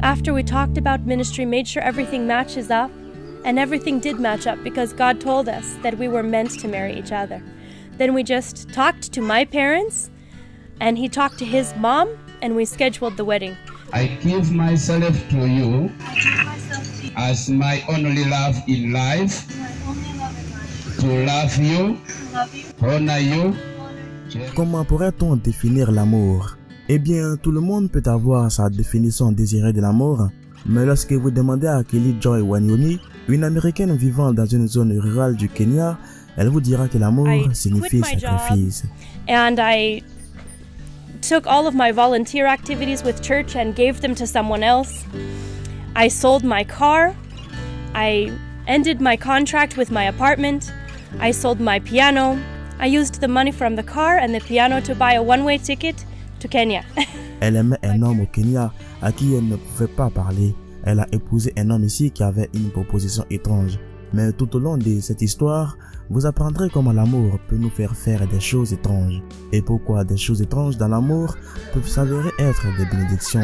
After we talked about ministry, made sure everything matches up, and everything did match up because God told us that we were meant to marry each other. Then we just talked to my parents, and he talked to his mom, and we scheduled the wedding. I give myself to you as my only love in life, to love you, honor you. Comment pourrait-on définir l'amour? Eh bien, tout le monde peut avoir sa définition désirée de l'amour, mais lorsque vous demandez à Kelly Joy Wanyoni, une américaine vivant dans une zone rurale du Kenya, elle vous dira que l'amour signifie sacrifice. And I took all of my volunteer activities with church and gave them to someone else. I sold my car. I ended my contract with my apartment. I sold my piano. I used the money from the car and the piano to buy a one-way ticket to Kenya. Elle aimait un homme au Kenya à qui elle ne pouvait pas parler. Elle a épousé un homme ici qui avait une proposition étrange. Mais tout au long de cette histoire, vous apprendrez comment l'amour peut nous faire des choses étranges. Et pourquoi des choses étranges dans l'amour peuvent s'avérer être des bénédictions.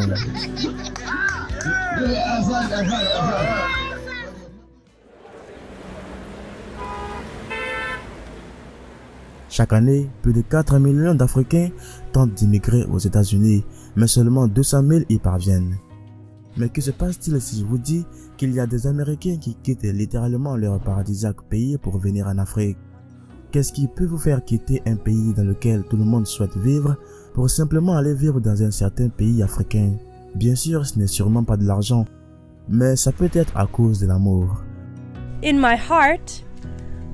Chaque année, plus de 4 millions d'Africains tentent d'immigrer aux États-Unis, mais seulement 200 000 y parviennent. Mais que se passe-t-il si je vous dis qu'il y a des Américains qui quittent littéralement leur paradisiaque pays pour venir en Afrique? Qu'est-ce qui peut vous faire quitter un pays dans lequel tout le monde souhaite vivre pour simplement aller vivre dans un certain pays africain? Bien sûr, ce n'est sûrement pas de l'argent, mais ça peut être à cause de l'amour. In my heart,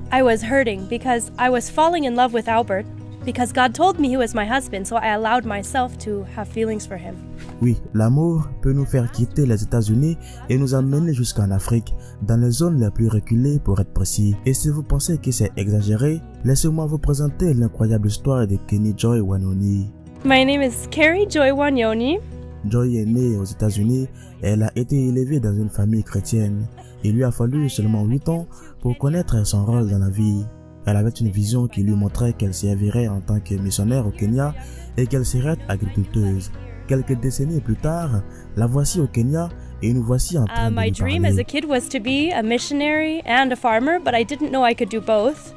I was hurting because I was falling in love with Albert because God told me he was my husband, so I allowed myself to have feelings for him. Oui, l'amour peut nous faire quitter les États-Unis et nous emmener jusqu'en Afrique, dans les zones les plus reculées pour être précis. Et si vous pensez que c'est exagéré, laissez-moi vous présenter l'incroyable histoire de Kenny Joy Wanyoni. My name is Carrie Joy Wanyoni. Joy est née aux États-Unis et elle a été élevée dans une famille chrétienne. Il lui a fallu seulement 8 ans pour connaître son rôle dans la vie. Elle avait une vision qui lui montrait qu'elle servirait en tant que missionnaire au Kenya et qu'elle serait agriculteuse. Quelques décennies plus tard, la voici au Kenya et nous voici en train de My lui dream parler. as a kid was to be a missionary and a farmer, but I didn't know I could do both.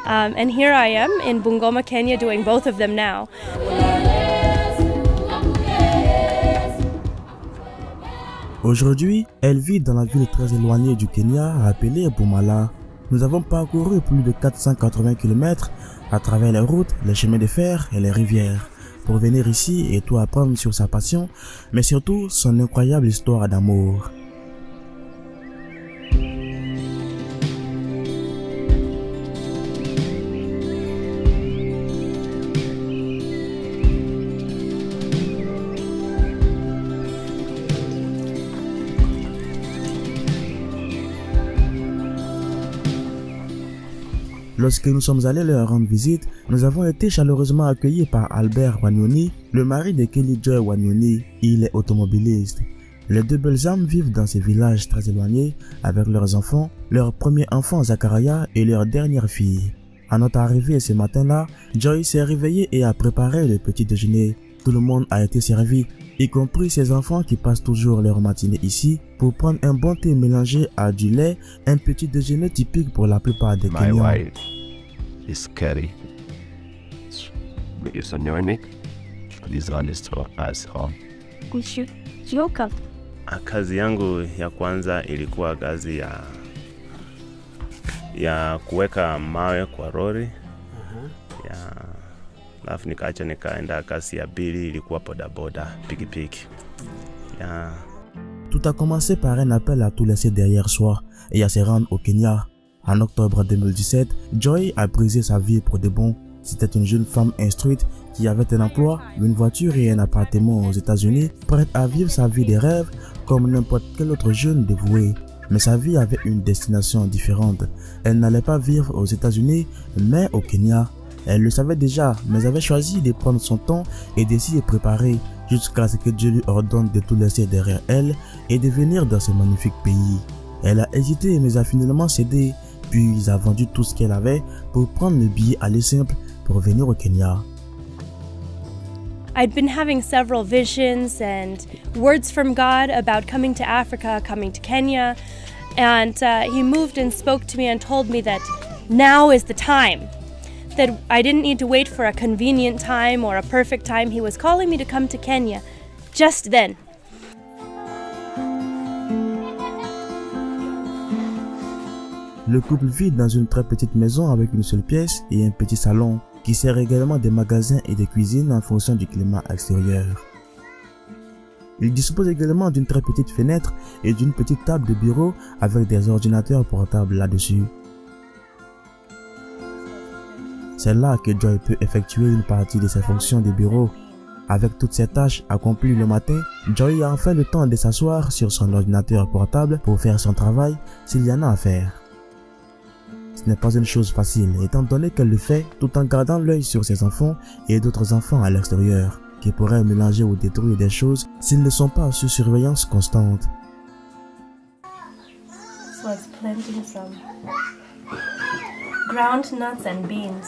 And here I am in Bungoma, Kenya, doing both of them now. Aujourd'hui, elle vit dans la ville très éloignée du Kenya appelée Bumala. Nous avons parcouru plus de 480 km à travers les routes, les chemins de fer et les rivières pour venir ici et tout apprendre sur sa passion, mais surtout son incroyable histoire d'amour. Lorsque nous sommes allés leur rendre visite, nous avons été chaleureusement accueillis par Albert Wanyoni, le mari de Kelly Joy Wanyoni. Il est automobiliste. Les deux belles âmes vivent dans ces villages très éloignés avec leurs enfants, leur premier enfant Zachariah et leur dernière fille. À notre arrivée ce matin-là, Joy s'est réveillée et a préparé le petit déjeuner. Tout le monde a été servi, y compris ses enfants qui passent toujours leur matinée ici pour prendre un bon thé mélangé à du lait, un petit déjeuner typique pour la plupart des Kenyans. My wife is Carrie. Isonyoni. These one is to us home. Kazi yangu ya kwanza ilikuwa kazi ya kuweka mawe kwa lori. Alafu nikaenda kazi ya pili ilikuwa bodaboda, pikipiki. Tout a commencé par un appel à tout laisser derrière soi et à se rendre au Kenya. En octobre 2017, Joy a brisé sa vie pour de bon. C'était une jeune femme instruite qui avait un emploi, une voiture et un appartement aux États-Unis, prête à vivre sa vie de rêve comme n'importe quel autre jeune dévoué. Mais sa vie avait une destination différente. Elle n'allait pas vivre aux États-Unis, mais au Kenya. Elle le savait déjà, mais avait choisi de prendre son temps et de s'y préparer jusqu'à ce que Dieu lui ordonne de tout laisser derrière elle et de venir dans ce magnifique pays. Elle a hésité mais a finalement cédé, puis a vendu tout ce qu'elle avait pour prendre le billet aller simple pour venir au Kenya. I'd been having several visions and words from God about coming to Africa, coming to Kenya, and he moved and spoke to me and told me that now is the time, that I didn't need to wait for a convenient time or a perfect time. He was calling me to come to Kenya just then. Le couple vit dans une très petite maison avec une seule pièce et un petit salon qui sert également des magasins et des cuisines en fonction du climat extérieur. Il dispose également d'une très petite fenêtre et d'une petite table de bureau avec des ordinateurs portables là-dessus. C'est là que Joy peut effectuer une partie de ses fonctions de bureau. Avec toutes ses tâches accomplies le matin, Joy a enfin le temps de s'asseoir sur son ordinateur portable pour faire son travail s'il y en a à faire. Ce n'est pas une chose facile étant donné qu'elle le fait tout en gardant l'œil sur ses enfants et d'autres enfants à l'extérieur qui pourraient mélanger ou détruire des choses s'ils ne sont pas sous surveillance constante. So I was planting some ground nuts and beans.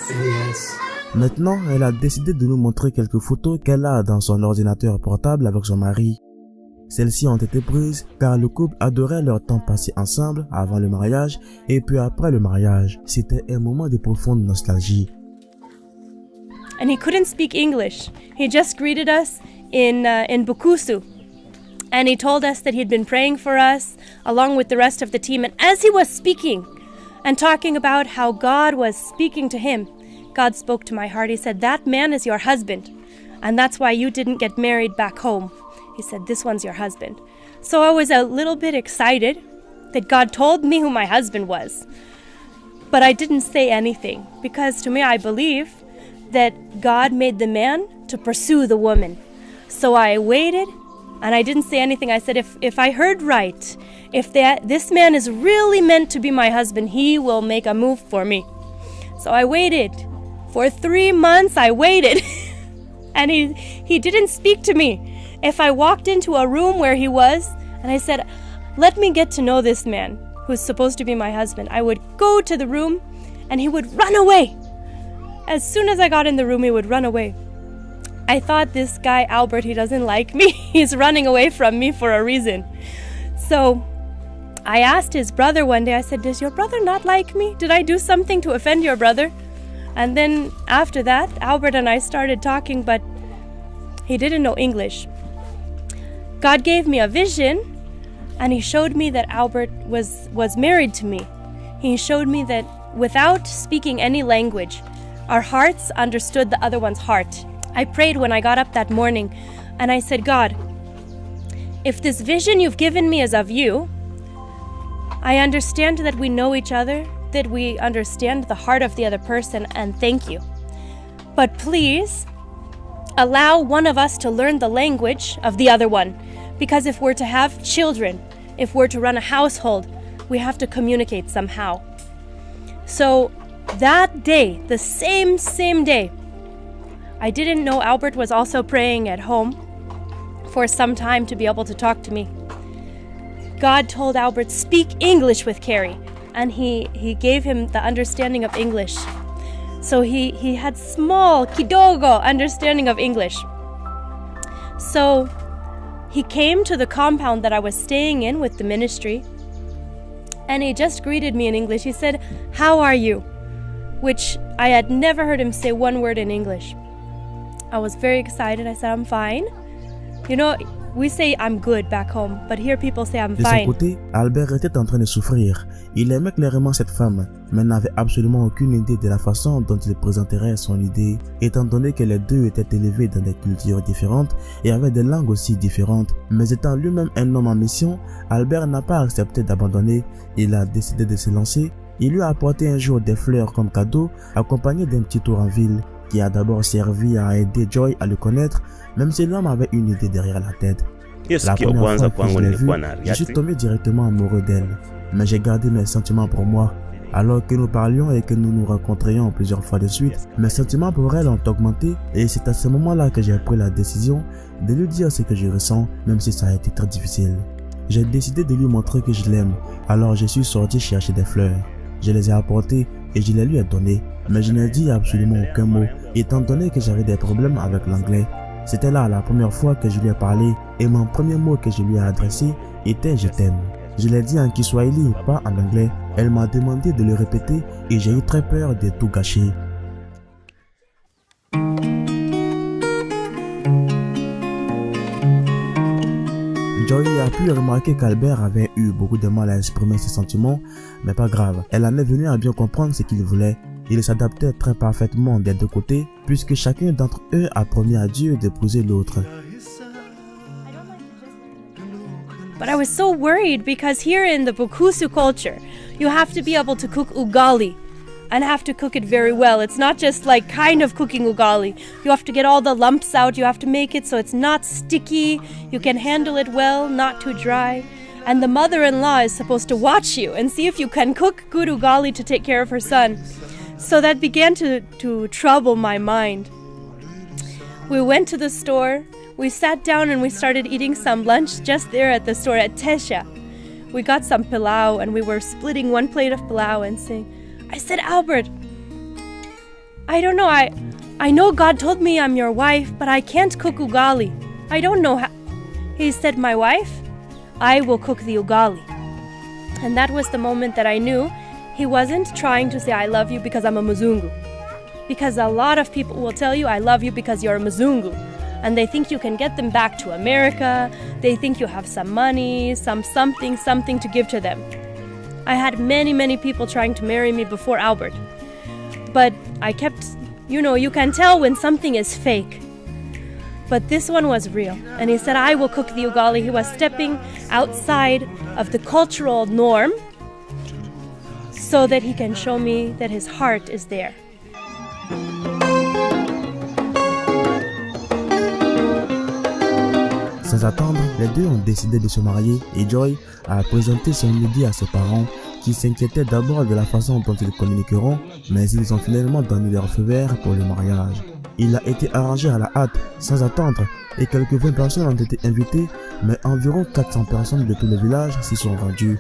Maintenant, elle a décidé de nous montrer quelques photos qu'elle a dans son ordinateur portable avec son mari. Celles-ci ont été prises car le couple adorait leur temps passé ensemble avant le mariage et puis après le mariage. C'était un moment de profonde nostalgie. And he couldn't speak English. He just greeted us in Bukusu. And he told us that he'd been praying for us along with the rest of the team. And as he was speaking and talking about how God was speaking to him, God spoke to my heart. He said, "That man is your husband. And that's why you didn't get married back home." He said, "This one's your husband." So I was a little bit excited that God told me who my husband was. But I didn't say anything because to me I believe that God made the man to pursue the woman. So I waited and I didn't say anything. I said, if I heard right, if this man is really meant to be my husband, he will make a move for me. So I waited. For 3 months I waited and he didn't speak to me. If I walked into a room where he was and I said, "Let me get to know this man who's supposed to be my husband," I would go to the room and he would run away. As soon as I got in the room, he would run away. I thought, this guy Albert, he doesn't like me. He's running away from me for a reason. So I asked his brother one day, I said, "Does your brother not like me? Did I do something to offend your brother?" And then after that, Albert and I started talking, but he didn't know English. God gave me a vision and he showed me that Albert was married to me. He showed me that without speaking any language, our hearts understood the other one's heart. I prayed when I got up that morning and I said, "God, if this vision you've given me is of you, I understand that we know each other, that we understand the heart of the other person, and thank you. But please allow one of us to learn the language of the other one. Because if we're to have children, if we're to run a household, we have to communicate somehow." So that day, the same day, I didn't know Albert was also praying at home for some time to be able to talk to me. God told Albert, "Speak English with Carrie." And he gave him the understanding of English. So he had small, kidogo understanding of English. So he came to the compound that I was staying in with the ministry, and he just greeted me in English. He said, "How are you?" Which I had never heard him say one word in English. I was very excited. I said, "I'm fine." You know, we say "I'm good" back home, but here people say "I'm De son fine." côté, Albert était en train de souffrir. Il aimait clairement cette femme, mais n'avait absolument aucune idée de la façon dont il présenterait son idée, étant donné que les deux étaient élevés dans des cultures différentes et avaient des langues aussi différentes. Mais étant lui-même un homme en mission, Albert n'a pas accepté d'abandonner. Il a décidé de se lancer. Il lui a apporté un jour des fleurs comme cadeau, accompagné d'un petit tour en ville, qui a d'abord servi à aider Joy à le connaître, même si l'homme avait une idée derrière la tête. Hiyo La siku ya première kwanza fois que je kwangu l'ai nilikuwa vue, na je suis riati. tombé directement amoureux d'elle, mais j'ai gardé mes sentiments pour moi. Alors que nous parlions et que nous nous rencontrions plusieurs fois de suite, mes sentiments pour elle ont augmenté et c'est à ce moment-là que j'ai pris la décision de lui dire ce que je ressens, même si ça a été très difficile. J'ai décidé de lui montrer que je l'aime, alors je suis sorti chercher des fleurs. Je les ai apportées et je les lui ai données, mais je n'ai dit absolument aucun mot, étant donné que j'avais des problèmes avec l'anglais. C'était là la première fois que je lui ai parlé et mon premier mot que je lui ai adressé était « je t'aime ». Je l'ai dit en Kiswahili, pas en anglais. Elle m'a demandé de le répéter et j'ai eu très peur de tout gâcher. Joy a pu remarquer qu'Albert avait eu beaucoup de mal à exprimer ses sentiments, mais pas grave. Elle en est venue à bien comprendre ce qu'il voulait. Il s'adaptait très parfaitement des deux côtés, puisque chacun d'entre eux a promis à Dieu d'épouser l'autre. But I was so worried because here in the Bukusu culture, you have to be able to cook ugali and have to cook it very well. It's not just like kind of cooking ugali. You have to get all the lumps out. You have to make it so it's not sticky. You can handle it well, not too dry. And the mother-in-law is supposed to watch you and see if you can cook good ugali to take care of her son. So that began to trouble my mind. We went to the store. We sat down and we started eating some lunch just there at the store at Tesha. We got some pilau and we were splitting one plate of pilau and saying, I said, Albert, I don't know, I know God told me I'm your wife, but I can't cook ugali. I don't know how. He said, my wife, I will cook the ugali. And that was the moment that I knew he wasn't trying to say I love you because I'm a Mzungu. Because a lot of people will tell you I love you because you're a Mzungu. And they think you can get them back to America. They think you have some money, something to give to them. I had many people trying to marry me before Albert. But I kept, you can tell when something is fake. But this one was real. And he said, I will cook the ugali. He was stepping outside of the cultural norm so that he can show me that his heart is there. Sans attendre, les deux ont décidé de se marier et Joy a présenté son idée à ses parents qui s'inquiétaient d'abord de la façon dont ils communiqueront, mais ils ont finalement donné leur feu vert pour le mariage. Il a été arrangé à la hâte, sans attendre, et quelques 20 personnes ont été invitées, mais environ 400 personnes de tout le village s'y sont rendues.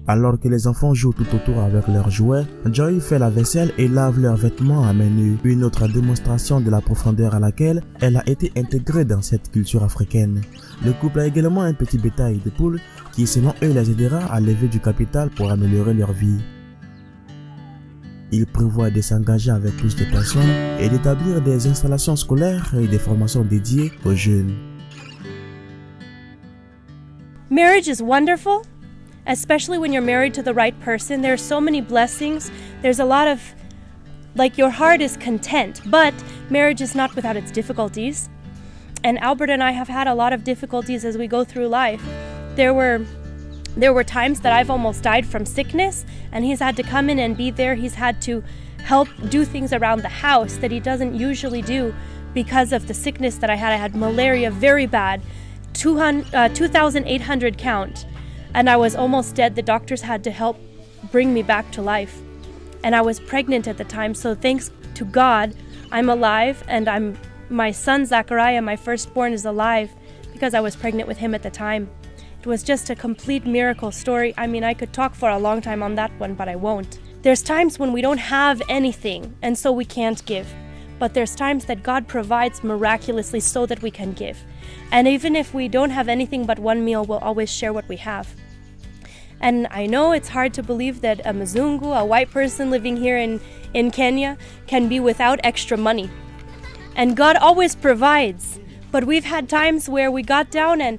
Alors que les enfants jouent tout autour avec leurs jouets, Joy fait la vaisselle et lave leurs vêtements à main nue. Une autre démonstration de la profondeur à laquelle elle a été intégrée dans cette culture africaine. Le couple a également un petit bétail de poules qui selon eux les aidera à lever du capital pour améliorer leur vie. Ils prévoient de s'engager avec plus de personnes et d'établir des installations scolaires et des formations dédiées aux jeunes. Marriage is wonderful. Especially when you're married to the right person, there are so many blessings. There's a lot of, your heart is content, but marriage is not without its difficulties. And Albert and I have had a lot of difficulties as we go through life. There were times that I've almost died from sickness, and he's had to come in and be there. He's had to help do things around the house that he doesn't usually do because of the sickness that I had. I had malaria very bad, 2,800 count. And I was almost dead. The doctors had to help bring me back to life. And I was pregnant at the time, so thanks to God, I'm alive, and my son Zachariah, my firstborn, is alive because I was pregnant with him at the time. It was just a complete miracle story. I mean, I could talk for a long time on that one, but I won't. There's times when we don't have anything, and so we can't give. But there's times that God provides miraculously so that we can give. And even if we don't have anything but one meal, we'll always share what we have. And I know it's hard to believe that a Mzungu, a white person living here in Kenya, can be without extra money. And God always provides. But we've had times where we got down and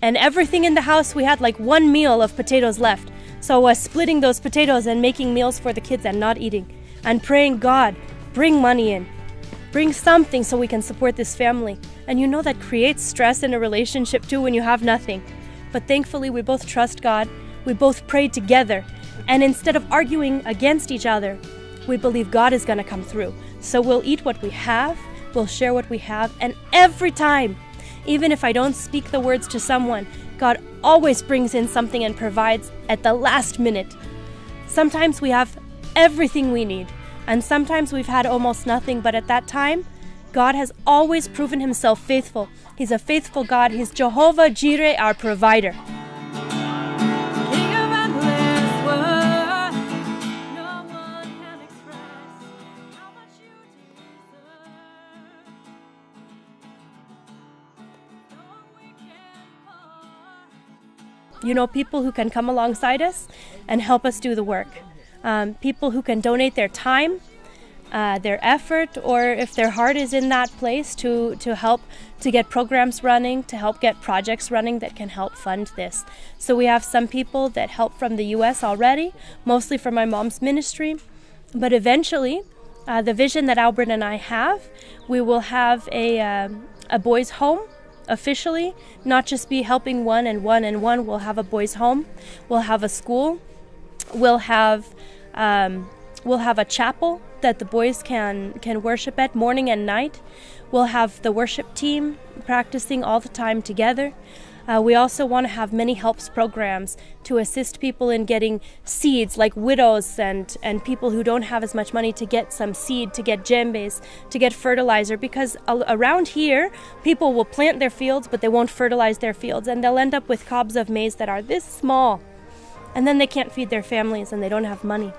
everything in the house, we had like one meal of potatoes left. So I was splitting those potatoes and making meals for the kids and not eating. And praying, God, bring money in. Bring something so we can support this family. And you know that creates stress in a relationship too when you have nothing. But thankfully we both trust God. We both prayed together, and instead of arguing against each other, we believe God is going to come through. So we'll eat what we have, we'll share what we have, and every time, even if I don't speak the words to someone, God always brings in something and provides at the last minute. Sometimes we have everything we need, And sometimes we've had almost nothing, but at that time, God has always proven himself faithful. He's a faithful God. He's Jehovah Jireh, our provider. You know, people who can come alongside us and help us do the work. People who can donate their time, their effort, or if their heart is in that place to help to get programs running, to help get projects running that can help fund this. So we have some people that help from the U.S. already, mostly from my mom's ministry. But eventually, the vision that Albert and I have, we will have a boys' home officially, not just be helping one and one and one. We'll have a boys' home. We'll have a school. We'll have a chapel that the boys can worship at morning and night. We'll have the worship team practicing all the time together. We also want to have many helps programs to assist people in getting seeds, like widows and people who don't have as much money, to get some seed, to get djembes, to get fertilizer. Because around here, people will plant their fields, but they won't fertilize their fields. And they'll end up with cobs of maize that are this small. And then they can't feed their families and they don't have money.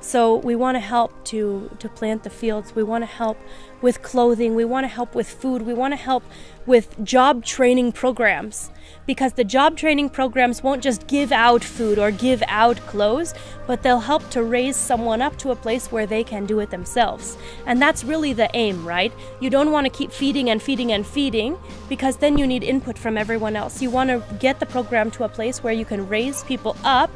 So we want to help to plant the fields. We want to help with clothing. We want to help with food. We want to help with job training programs, because the job training programs won't just give out food or give out clothes, but they'll help to raise someone up to a place where they can do it themselves. And that's really the aim, right? You don't want to keep feeding and feeding and feeding, because then you need input from everyone else. You want to get the program to a place where you can raise people up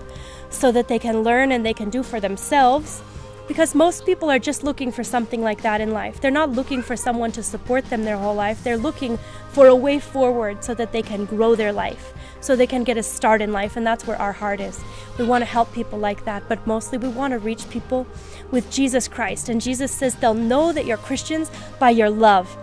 so that they can learn and they can do for themselves, because most people are just looking for something like that in life. They're not looking for someone to support them their whole life. They're looking for a way forward so that they can grow their life, so they can get a start in life, and that's where our heart is. We want to help people like that, but mostly we want to reach people with Jesus Christ. And Jesus says they'll know that you're Christians by your love.